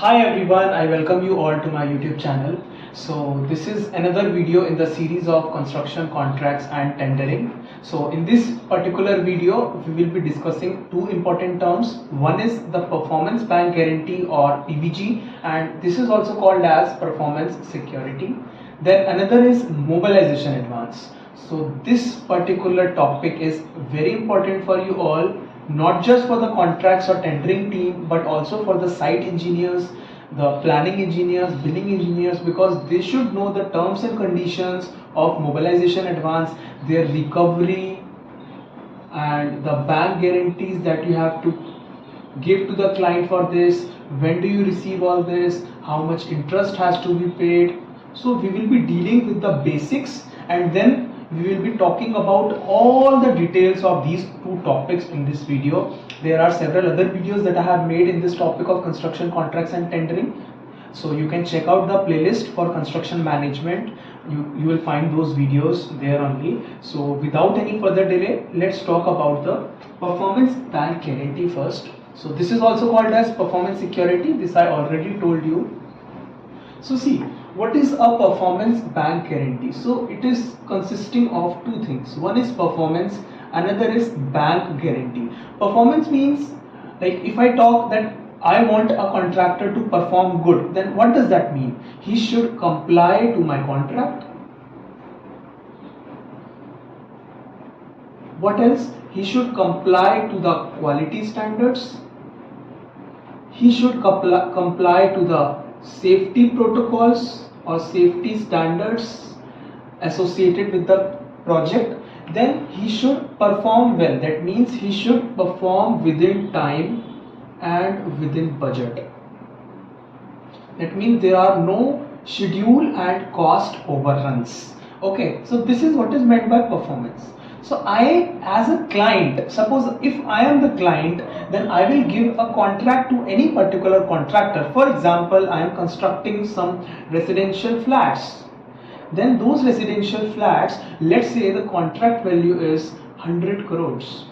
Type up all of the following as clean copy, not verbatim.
Hi everyone, I welcome you all to my YouTube channel. So this is another video in the series of construction contracts and tendering. So in this particular video, we will be discussing two important terms. One is the performance bank guarantee or PBG, and this is also called as performance security. Then another is mobilization advance. So this particular topic is very important for you all, not just for the contracts or tendering team, but also for the site engineers, the planning engineers, billing engineers, because they should know the terms and conditions of mobilization advance, their recovery, and the bank guarantees that you have to give to the client for this. When do you receive all this? How much interest has to be paid? So we will be dealing with the basics, and then we will be talking about all the details of these two topics in this video. There are several other videos that I have made in this topic of construction contracts and tendering, so you can check out the playlist for construction management. You will find those videos there only. So without any further delay, let's talk about the performance bank guarantee first. So this is also called as performance security. This I already told you. So see, what is a performance bank guarantee? So it is consisting of two things. One is performance, another is bank guarantee. Performance means, like, if I talk that I want a contractor to perform good, then what does that mean? He should comply to my contract. What else? He should comply to the quality standards. He should comply to the safety protocols or safety standards associated with the project. Then he should perform well. That means he should perform within time and within budget. That means there are no schedule and cost overruns. Okay, so this is what is meant by performance. So I, as a client, suppose if I am the client, then I will give a contract to any particular contractor. For example, I am constructing some residential flats. Then those residential flats, let's say the contract value is 100 crores.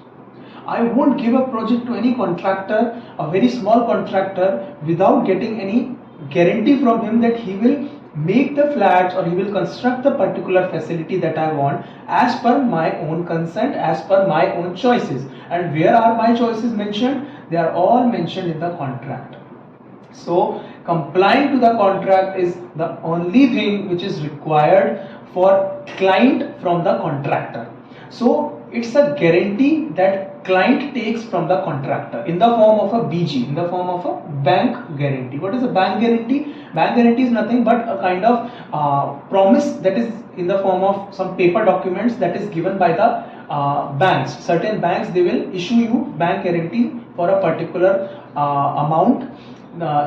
I won't give a project to any contractor, a very small contractor, without getting any guarantee from him that he will make the flats or he will construct the particular facility that I want as per my own consent, as per my own choices. And where are my choices mentioned? They are all mentioned in the contract. So complying to the contract is the only thing which is required for client from the contractor. So it's a guarantee that client takes from the contractor in the form of a BG, in the form of a bank guarantee. What is a bank guarantee? Bank guarantee is nothing but a kind of promise that is in the form of some paper documents that is given by the banks. Certain banks, they will issue you bank guarantee for a particular amount.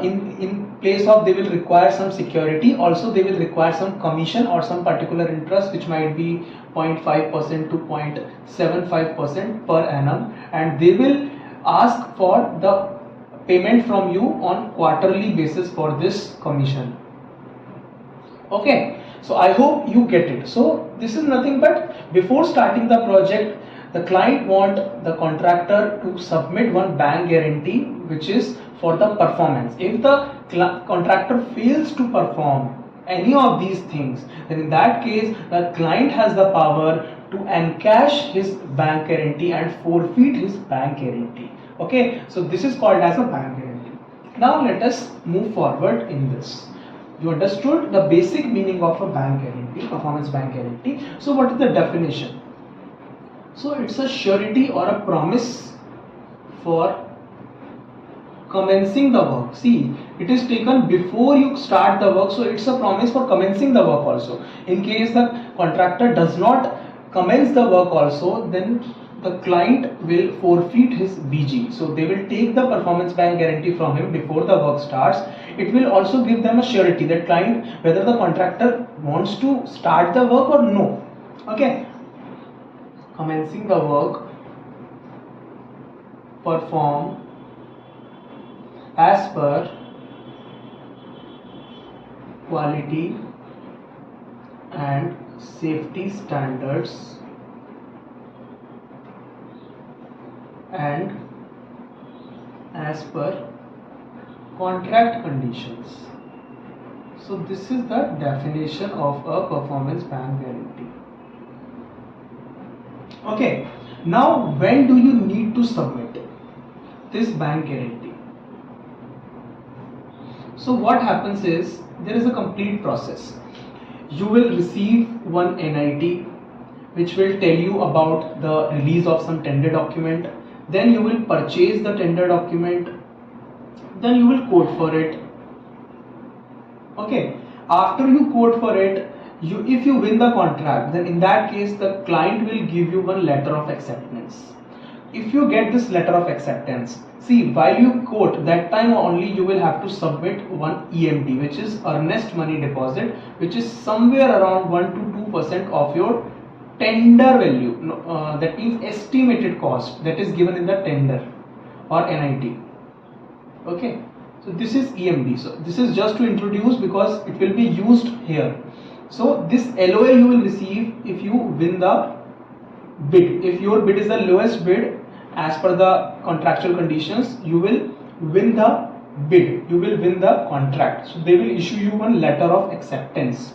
In place of, they will require some security. Also they will require some commission or some particular interest, which might be 0.5% to 0.75% per annum, and they will ask for the payment from you on quarterly basis for this commission. Okay, so I hope you get it. So this is nothing but, before starting the project, the client want the contractor to submit one bank guarantee which is for the performance. If the contractor fails to perform any of these things, then in that case the client has the power to encash his bank guarantee and forfeit his bank guarantee. Okay, so this is called as a bank guarantee. Now let us move forward in this. You understood the basic meaning of a bank guarantee, performance bank guarantee. So what is the definition? So it's a surety or a promise for commencing the work. See, it is taken before you start the work, so it's a promise for commencing the work also. In case the contractor does not commence the work also, then the client will forfeit his BG. So they will take the performance bank guarantee from him before the work starts. It will also give them a surety, that client, whether the contractor wants to start the work or no. Okay, commencing the work, perform as per quality and safety standards and as per contract conditions. So this is the definition of a performance bank guarantee. Okay, now when do you need to submit this bank guarantee? So what happens is, there is a complete process. You will receive one NIT which will tell you about the release of some tender document. Then you will purchase the tender document. Then you will quote for it. Okay, after you quote for it, if you win the contract, then in that case the client will give you one letter of acceptance. If you get this letter of acceptance, see, while you quote, that time only you will have to submit one EMD, which is Earnest Money Deposit, which is somewhere around 1 to 2% of your tender value. That means estimated cost that is given in the tender or NIT. Okay, so this is EMD. So this is just to introduce because it will be used here. So this LOA you will receive if you win the bid. If your bid is the lowest bid as per the contractual conditions, you will win the bid, you will win the contract. So they will issue you one letter of acceptance.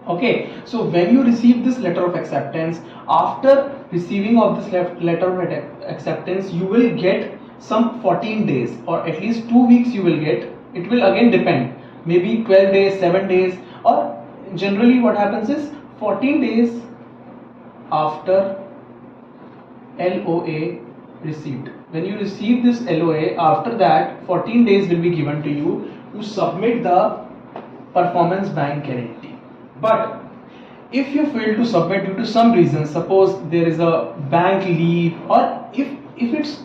Okay, so when you receive this letter of acceptance, after receiving of this letter of acceptance, you will get some 14 days or at least 2 weeks you will get. It will again depend, maybe 12 days, 7 days, or generally what happens is 14 days after LOA received. When you receive this LOA, after that 14 days will be given to you to submit the performance bank guarantee. But if you fail to submit due to some reason, suppose there is a bank leave, or if it's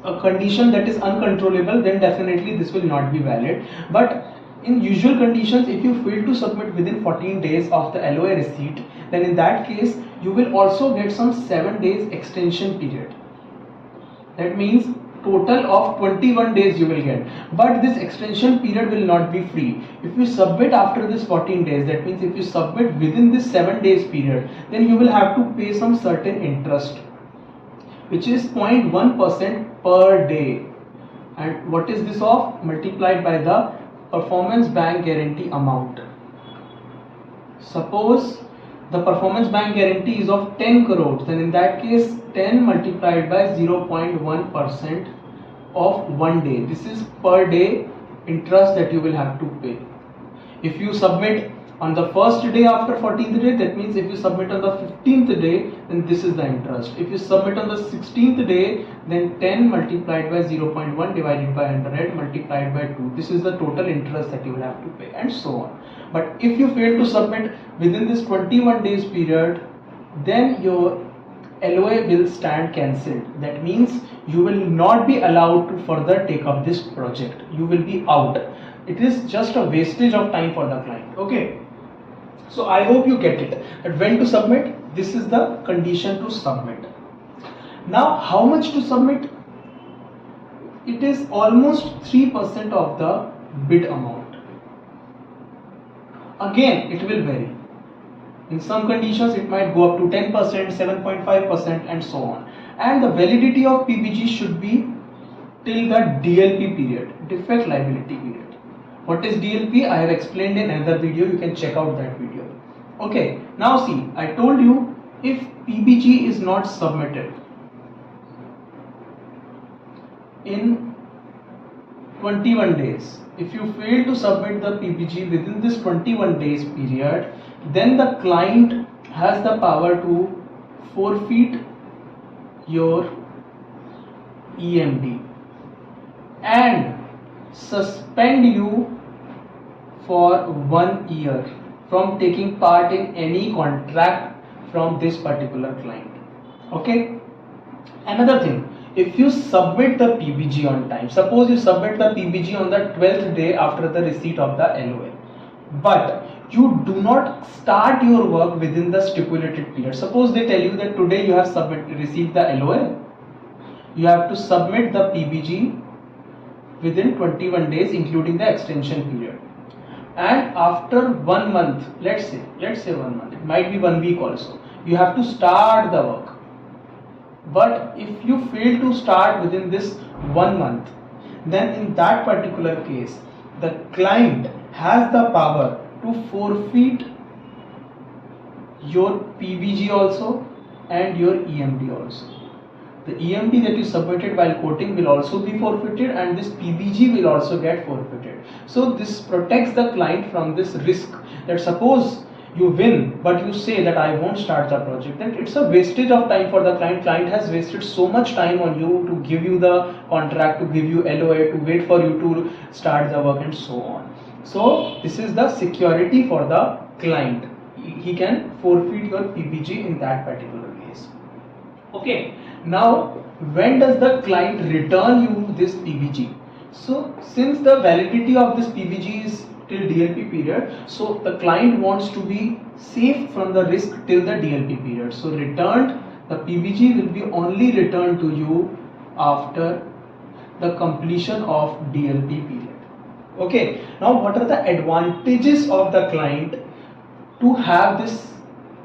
a condition that is uncontrollable, then definitely this will not be valid. But in usual conditions, if you fail to submit within 14 days of the LOA receipt, then in that case you will also get some 7 days extension period. That means total of 21 days you will get. But this extension period will not be free. If you submit after this 14 days, that means if you submit within this 7 days period, then you will have to pay some certain interest, which is 0.1% per day. And what is this of? Multiplied by the performance bank guarantee amount. Suppose the performance bank guarantee is of 10 crores, then in that case 10 multiplied by 0.1% of 1 day. This is per day interest that you will have to pay. If you submit on the first day after 14th day, that means if you submit on the 15th day, then this is the interest. If you submit on the 16th day, then 10 multiplied by 0.1 divided by 100 multiplied by 2. This is the total interest that you will have to pay, and so on. But if you fail to submit within this 21 days period, then your LOA will stand cancelled. That means you will not be allowed to further take up this project. You will be out. It is just a wastage of time for the client. Okay. So I hope you get it. That when to submit, this is the condition to submit. Now how much to submit? It is almost 3% of the bid amount. Again, it will vary. In some conditions it might go up to 10%, 7.5% and so on. And the validity of PBG should be till the DLP period, Defect Liability Period. What is DLP? I have explained in another video, you can check out that video. Okay, now see, I told you if PBG is not submitted in 21 days, if you fail to submit the PBG within this 21 days period, then the client has the power to forfeit your EMD and suspend you for 1 year from taking part in any contract from this particular client. Okay. Another thing, if you submit the PBG on time, suppose you submit the PBG on the 12th day after the receipt of the LOA, but you do not start your work within the stipulated period. Suppose they tell you that today you have received the LOA, you have to submit the PBG within 21 days including the extension period. And after 1 month, let's say 1 month, it might be 1 week also, you have to start the work. But if you fail to start within this 1 month, then in that particular case the client has the power to forfeit your PBG also and your EMD also. The EMD that you submitted while quoting will also be forfeited, and this PBG will also get forfeited. So this protects the client from this risk that suppose you win but you say that I won't start the project, then it's a wastage of time for the client. Client has wasted so much time on you to give you the contract, to give you LOA, to wait for you to start the work and so on. So this is the security for the client. He can forfeit your PBG in that particular case. Okay, now when does the client return you this PBG? So since the validity of this PBG is till DLP period, so the client wants to be safe from the risk till the DLP period. So returned, the PBG will be only returned to you after the completion of DLP period. Okay, now what are the advantages of the client to have this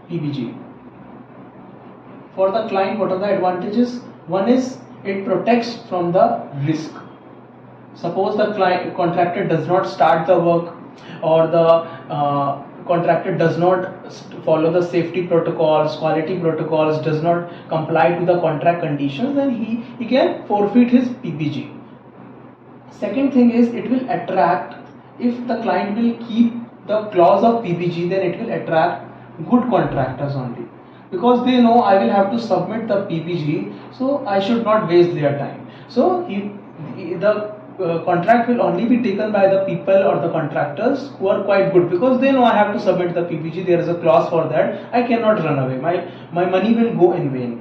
PBG? For the client, what are the advantages? One is it protects from the risk. Suppose the contractor does not start the work, or the contractor does not follow the safety protocols, quality protocols, does not comply to the contract conditions, then he can forfeit his PBG. Second thing is it will attract, if the client will keep the clause of PBG, then it will attract good contractors only, because they know I will have to submit the PBG, so I should not waste their time. So the contract will only be taken by the people or the contractors who are quite good, because they know I have to submit the PBG, there is a clause for that, I cannot run away, my money will go in vain.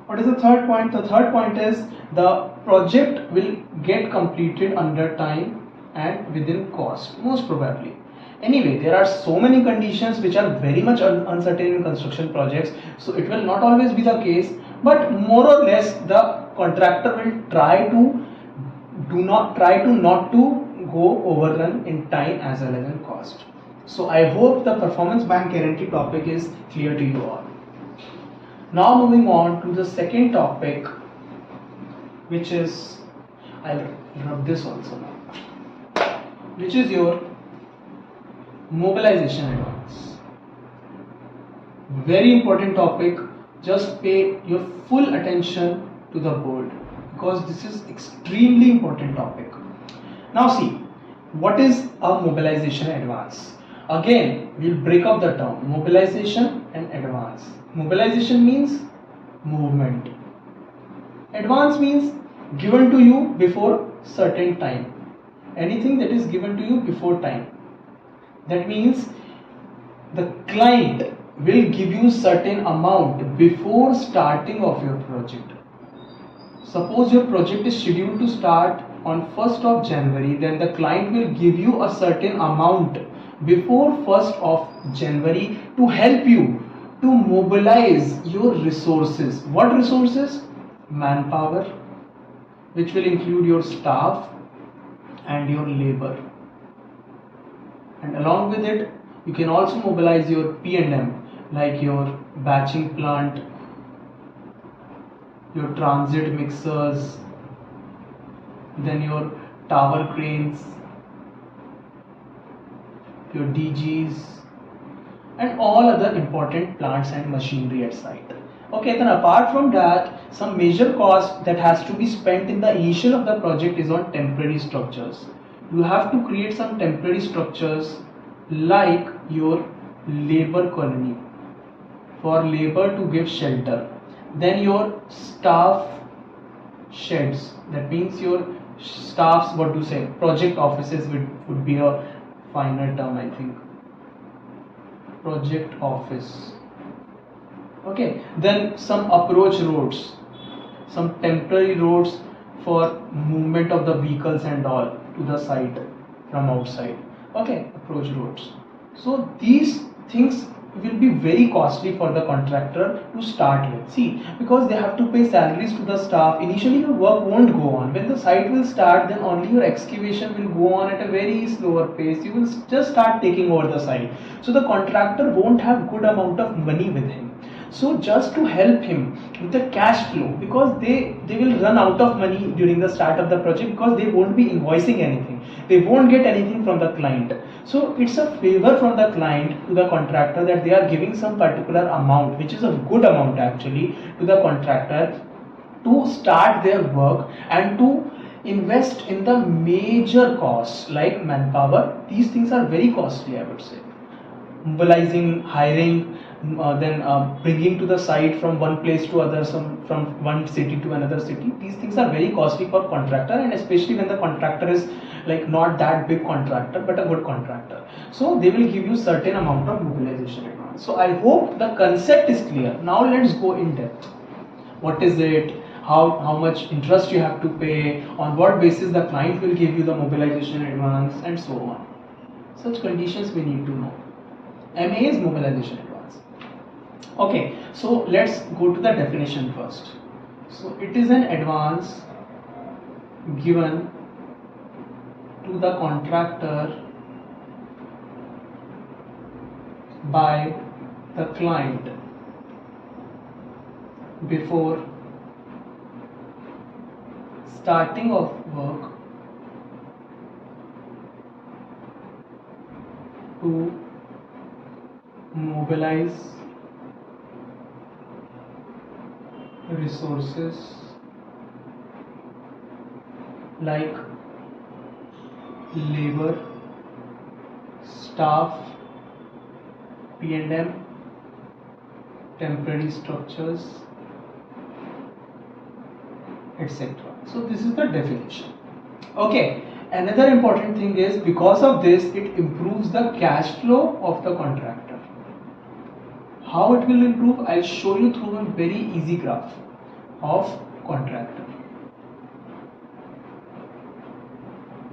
What is the third point? The third point is the project will get completed under time and within cost, most probably. Anyway, there are so many conditions which are very much uncertain in construction projects, so it will not always be the case, but more or less the contractor will try to not to go overrun in time as well as in cost. So I hope the performance bank guarantee topic is clear to you all. Now moving on to the second topic, which is, I'll rub this also now, which is your mobilization advance. Very important topic. Just pay your full attention to the board, because this is extremely important topic. Now see, what is a mobilization advance? Again, we'll break up the term mobilization and advance. Mobilization means movement. Advance means given to you before certain time. Anything that is given to you before time. That means the client will give you certain amount before starting of your project. Suppose your project is scheduled to start on 1st of January, then the client will give you a certain amount before 1st of January to help you to mobilize your resources. What resources? Manpower, which will include your staff and your labor. And along with it, you can also mobilize your P&M, like your batching plant, your transit mixers, then your tower cranes, your DGs, and all other important plants and machinery at site. Okay, then apart from that, some major cost that has to be spent in the initial of the project is on temporary structures. You have to create some temporary structures like your labor colony for labor to give shelter. Then your staff sheds, that means your staffs, what to say, project offices would be a finer term, I think. Project office. Okay, then some approach roads, some temporary roads for movement of the vehicles and all to the site from outside. Okay, approach roads. So these things will be very costly for the contractor to start with. See, because they have to pay salaries to the staff. Initially your work won't go on. When the site will start, then only your excavation will go on at a very slower pace. You will just start taking over the site. So the contractor won't have good amount of money with him. So just to help him with the cash flow, because they will run out of money during the start of the project, because they won't be invoicing anything, they won't get anything from the client. So it's a favor from the client to the contractor that they are giving some particular amount, which is a good amount actually, to the contractor to start their work and to invest in the major costs like manpower. These things are very costly, I would say. Mobilizing, hiring, then bringing to the site from one place to other, from one city to another city. These things are very costly for contractor, and especially when the contractor is like not that big contractor but a good contractor. So they will give you certain amount of mobilization advance. So I hope the concept is clear. Now let's go in depth. What is it? How much interest you have to pay? On what basis the client will give you the mobilization advance, and so on. Such conditions we need to know. MA is mobilization advance. Okay, so let's go to the definition first. So it is an advance given to the contractor by the client before starting of work to mobilize resources like labor, staff, P&M, temporary structures, etc. So this is the definition. Okay, another important thing is, because of this it improves the cash flow of the contractor. How it will improve? I'll show you through a very easy graph of contractor.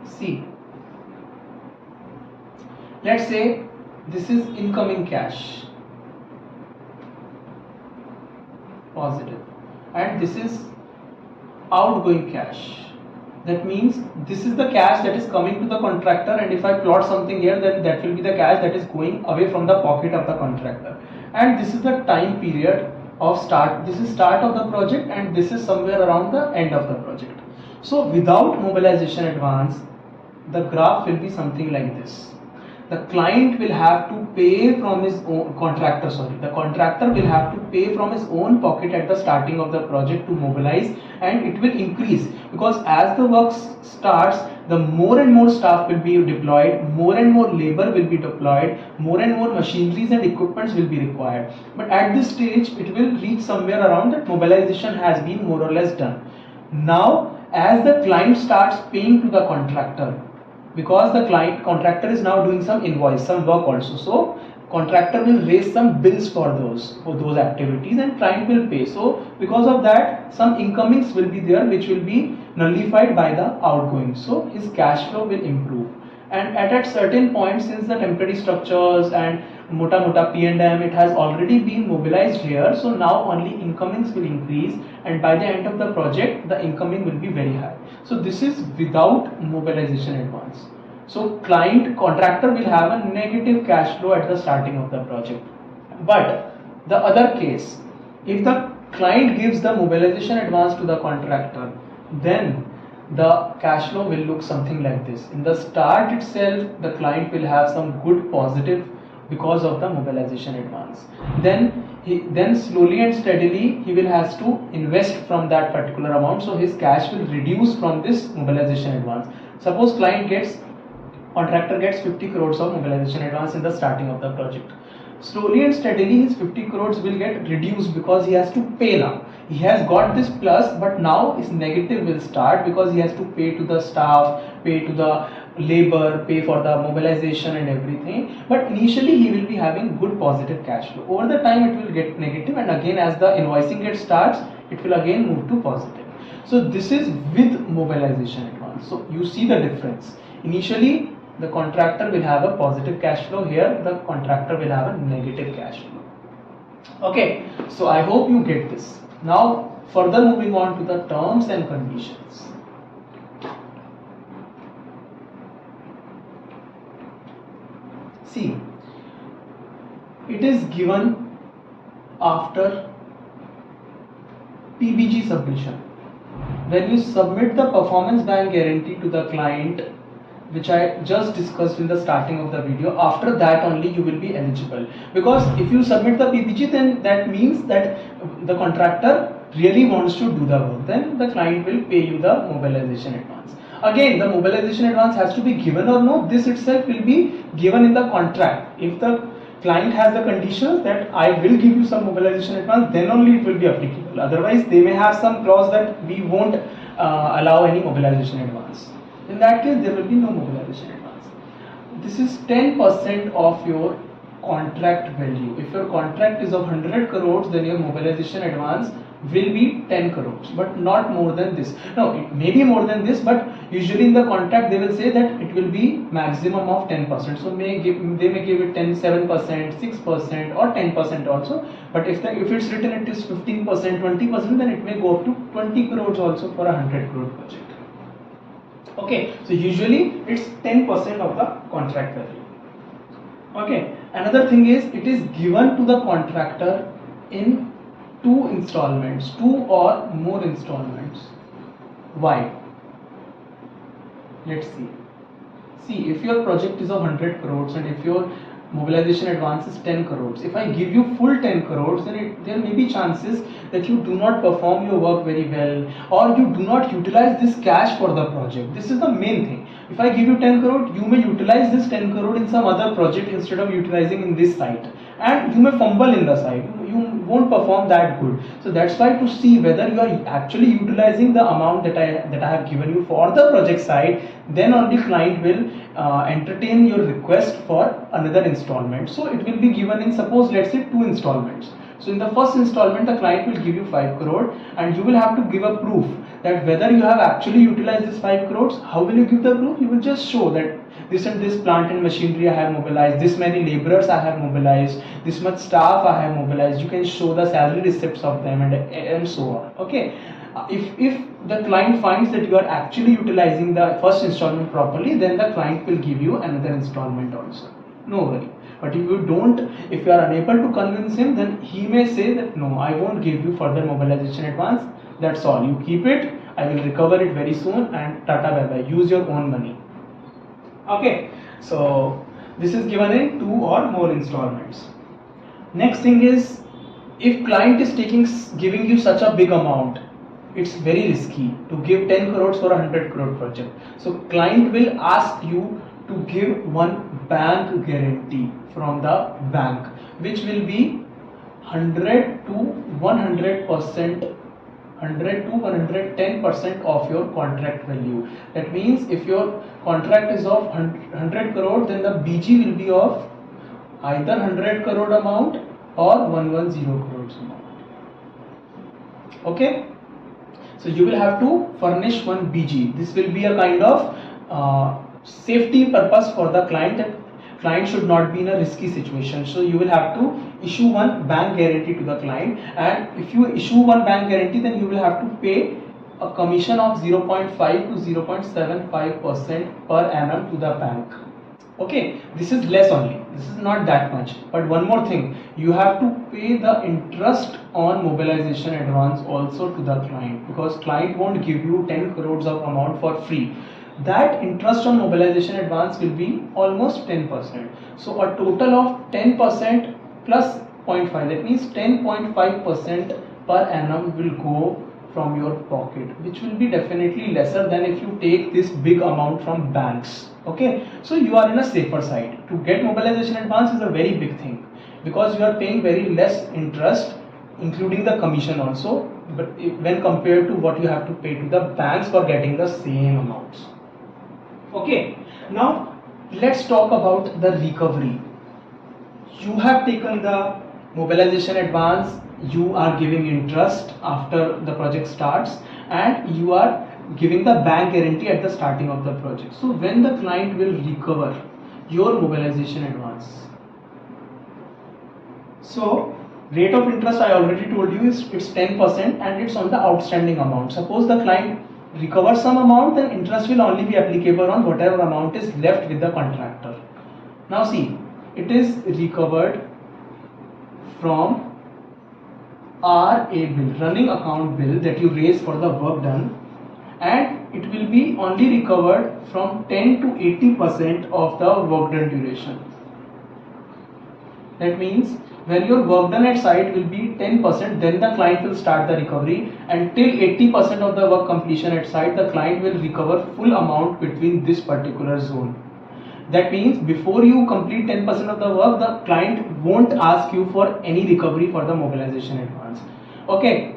See, let's say this is incoming cash, positive, and this is outgoing cash. That means this is the cash that is coming to the contractor, and if I plot something here, then that will be the cash that is going away from the pocket of the contractor. And this is the time period of start. This is start of the project, and this is somewhere around the end of the project. So without mobilization advance, the graph will be something like this. The client will have to pay from his own the contractor will have to pay from his own pocket at the starting of the project to mobilize, and it will increase, because as the work starts, the more and more staff will be deployed, more and more labor will be deployed, more and more machineries and equipments will be required. But at this stage it will reach somewhere around that mobilization has been more or less done. Now as the client starts paying to the contractor, because the contractor is now doing some invoice, some work also, so contractor will raise some bills for those activities, and client will pay. So because of that, some incomings will be there which will be nullified by the outgoing, so his cash flow will improve. And at certain point, since the temporary structures and mota P&M, it has already been mobilized here, so now only incomings will increase, and by the end of the project the incoming will be very high. So this is without mobilization advance. So contractor will have a negative cash flow at the starting of the project. But the other case, if the client gives the mobilization advance to the contractor, then the cash flow will look something like this. In the start itself, the client will have some good positive because of the mobilization advance. Then slowly and steadily he will has to invest from that particular amount, so his cash will reduce from this mobilization advance. Suppose contractor gets 50 crores of mobilization advance in the starting of the project. Slowly and steadily his 50 crores will get reduced because he has to pay now. He has got this plus, but now his negative will start because he has to pay to the staff, pay to the labor, pay for the mobilization and everything. But initially he will be having good positive cash flow. Over the time it will get negative, and again as the invoicing gets starts, it will again move to positive. So this is with mobilization advance. So you see the difference. Initially the contractor will have a positive cash flow, here the contractor will have a negative cash flow. Okay, so I hope you get this. Now further moving on to the terms and conditions. See, it is given after PBG submission. When you submit the performance bank guarantee to the client, which I just discussed in the starting of the video, after that only you will be eligible. Because if you submit the PBG, then that means that the contractor really wants to do the work. Then the client will pay you the mobilization advance. Again, the mobilization advance has to be given or no. This itself will be given in the contract. If the client has the conditions that I will give you some mobilization advance, then only it will be applicable. Otherwise, they may have some clause that we won't allow any mobilization advance. In that case, there will be no mobilization advance. This is 10% of your contract value. If your contract is of 100 crores, then your mobilization advance will be 10 crores, but not more than this. No, it may be more than this, but usually in the contract they will say that it will be maximum of 10%. So they may give it 10, 7%, 6% or 10% also. But if it's written it is 15%, 20%, then it may go up to 20 crores also for a 100 crore project. Okay, so usually it's 10% of the contract value. Okay, another thing is it is given to the contractor in 2 installments, 2 or more installments. Why? Let's see. See, if your project is of 100 crores and if your mobilization advance is 10 crores, if I give you full 10 crores, then there may be chances that you do not perform your work very well, or you do not utilize this cash for the project. This is the main thing. If I give you 10 crore, you may utilize this 10 crore in some other project instead of utilizing in this site, and you may fumble in the site. You won't perform that good. So that's why, to see whether you are actually utilizing the amount that I have given you for the project side, then only client will entertain your request for another installment. So it will be given in, suppose let's say 2 installments. So in the first installment, the client will give you 5 crore and you will have to give a proof that whether you have actually utilized this 5 crores. How will you give the proof? You will just show that this and this plant and machinery I have mobilized, this many laborers I have mobilized, this much staff I have mobilized. You can show the salary receipts of them and so on. Okay. If the client finds that you are actually utilizing the first installment properly, then the client will give you another installment also. No worry. But if you don't, if you are unable to convince him, then he may say that no, I won't give you further mobilization advance. That's all. You keep it. I will recover it very soon, and tata bye bye. Use your own money. Okay. So this is given in 2 or more installments. Next thing is, if client is giving you such a big amount, it's very risky to give 10 crores for a 100 crore project. So client will ask you to give one bank guarantee from the bank, which will be 100 to 100%, 100 to 110% of your contract value. That means if your contract is of 100 crore, then the BG will be of either 100 crore amount or 110 crores amount. Okay. So you will have to furnish one BG. This will be a kind of safety purpose for the client, that client should not be in a risky situation. So you will have to issue one bank guarantee to the client, and if you issue one bank guarantee, then you will have to pay a commission of 0.5 to 0.75% per annum to the bank. Okay, this is less only, this is not that much. But one more thing, you have to pay the interest on mobilization advance also to the client, because client won't give you 10 crores of amount for free. That interest on mobilization advance will be almost 10%. So a total of 10% plus 0.5, that means 10.5% per annum will go from your pocket, which will be definitely lesser than if you take this big amount from banks. Okay, so you are in a safer side. To get mobilization advance is a very big thing, because you are paying very less interest, including the commission also, but when compared to what you have to pay to the banks for getting the same amounts. Okay, now let's talk about the recovery. You have taken the mobilization advance, you are giving interest after the project starts, and you are giving the bank guarantee at the starting of the project. So when the client will recover your mobilization advance, so rate of interest I already told you is it's 10% and it's on the outstanding amount. Suppose the client recovers some amount, then interest will only be applicable on whatever amount is left with the contractor. Now see, it is recovered from RA bill, running account bill, that you raise for the work done, and it will be only recovered from 10 to 80% of the work done duration. That means when your work done at site will be 10%, then the client will start the recovery, and till 80% of the work completion at site, the client will recover full amount between this particular zone. That means before you complete 10% of the work, the client won't ask you for any recovery for the mobilization advance. Okay.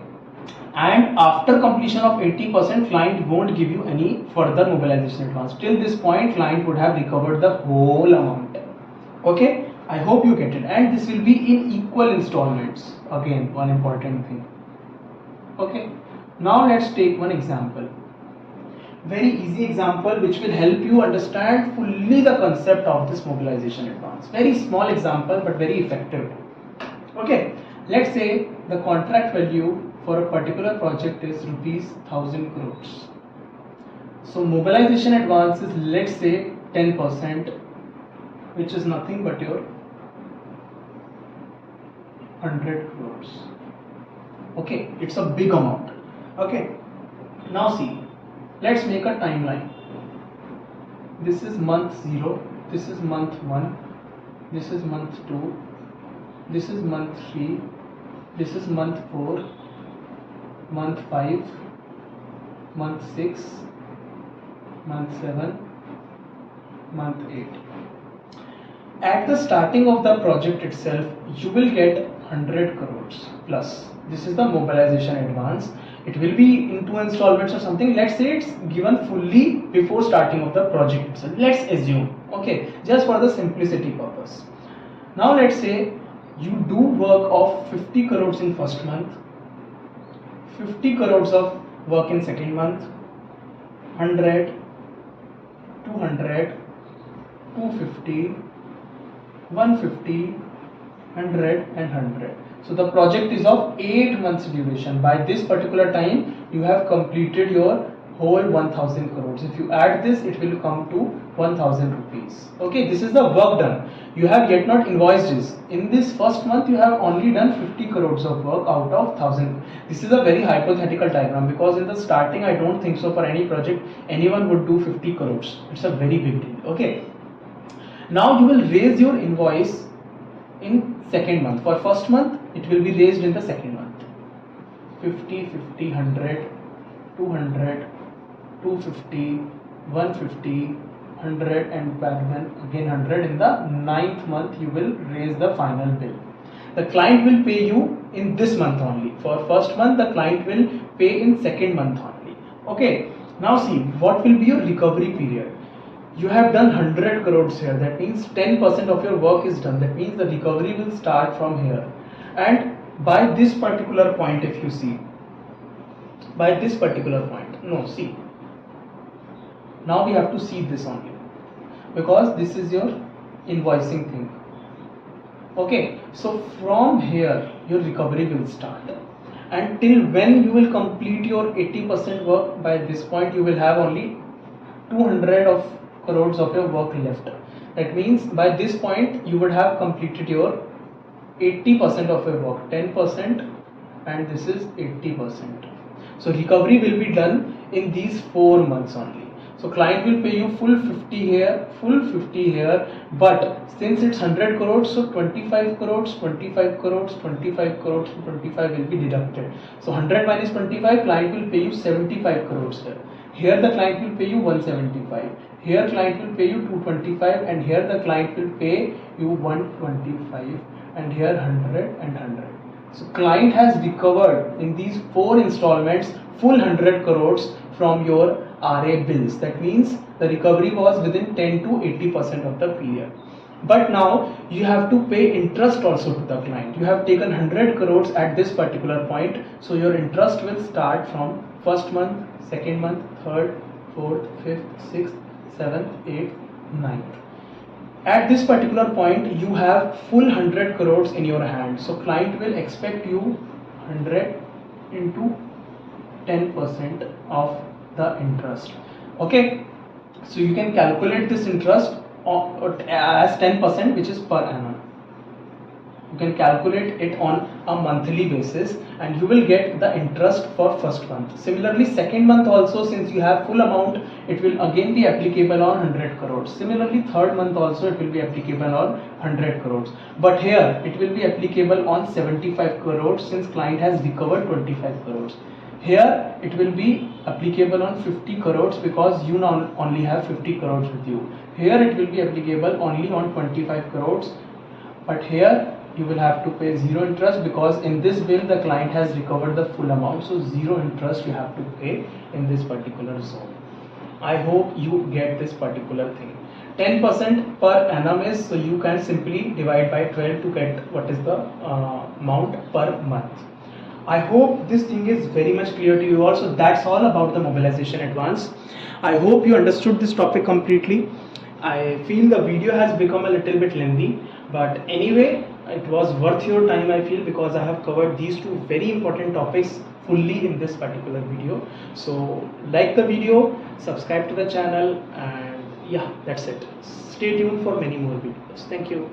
And after completion of 80%, client won't give you any further mobilization advance. Till this point, client would have recovered the whole amount. Okay. I hope you get it, and this will be in equal installments. Again, one important thing. Okay, now let's take one example. Very easy example which will help you understand fully the concept of this mobilization advance. Very small example but very effective. Okay, let's say the contract value for a particular project is rupees 1000 crores. So mobilization advance is, let's say, 10%, which is nothing but your 100 crores. Okay, it's a big amount. Okay, now see, let's make a timeline. This is month 0, this is month 1, this is month 2, this is month 3, this is month 4, month 5, month 6, month 7, month 8. At the starting of the project itself, you will get 100 crores plus. This is the mobilization advance. It will be in 2 installments or something. Let's say it's given fully before starting of the project itself. Let's assume, okay, just for the simplicity purpose. Now let's say you do work of 50 crores in first month, 50 crores of work in second month, 100, 200, 250, 150, 100 and 100. So the project is of 8 months duration. By this particular time, you have completed your whole 1000 crores. If you add this, it will come to 1000 rupees. Okay, this is the work done. You have yet not invoiced this. In this first month, you have only done 50 crores of work out of 1000. This is a very hypothetical diagram, because in the starting, I don't think so for any project anyone would do 50 crores. It's a very big deal. Okay. Now you will raise your invoice in second month. For first month, it will be raised in the second month. 50, 50, 100, 200, 250, 150, 100 and back then again 100. In the ninth month, you will raise the final bill. The client will pay you in this month only. For first month, the client will pay in second month only. Okay. Now see, what will be your recovery period? You have done 100 crores here. That means 10% of your work is done. That means the recovery will start from here. And by this particular point, if you see, by this particular point, no, see, now we have to see this only, because this is your invoicing thing. Okay, so from here, your recovery will start. And till when you will complete your 80% work, by this point, you will have only 200 of crores of your work left. That means by this point you would have completed your 80% of your work, 10%, and this is 80%. So recovery will be done in these 4 months only. So client will pay you full 50 here, full 50 here, but since it's 100 crores, so 25 crores, 25 crores, 25 crores, 25 will be deducted. So 100 minus 25, client will pay you 75 crores here. Here the client will pay you 175. Here client will pay you 225, and here the client will pay you 125, and here 100 and 100. So client has recovered in these 4 installments full 100 crores from your RA bills. That means the recovery was within 10 to 80% of the period. But now you have to pay interest also to the client. You have taken 100 crores at this particular point, so your interest will start from first month, second month, third, fourth, fifth, sixth, 7th, 8th, 9th. At this particular point, you have full 100 crores in your hand. So client will expect you 100 into 10% of the interest. Okay. So you can calculate this interest as 10%, which is per annum. You can calculate it on a monthly basis and you will get the interest for first month. Similarly, second month also, since you have full amount, it will again be applicable on 100 crores. Similarly, third month also it will be applicable on 100 crores. But here it will be applicable on 75 crores since client has recovered 25 crores. Here it will be applicable on 50 crores because you now only have 50 crores with you. Here it will be applicable only on 25 crores. But here you will have to pay zero interest because in this bill the client has recovered the full amount, so zero interest you have to pay in this particular zone. I hope you get this particular thing. 10% per annum is, so you can simply divide by 12 to get what is the amount per month. I hope this thing is very much clear to you all. So that's all about the mobilization advance. I hope you understood this topic completely. I feel the video has become a little bit lengthy, but anyway it was worth your time, I feel, because I have covered these two very important topics fully in this particular video. So like the video, subscribe to the channel, and yeah, that's it. Stay tuned for many more videos. Thank you.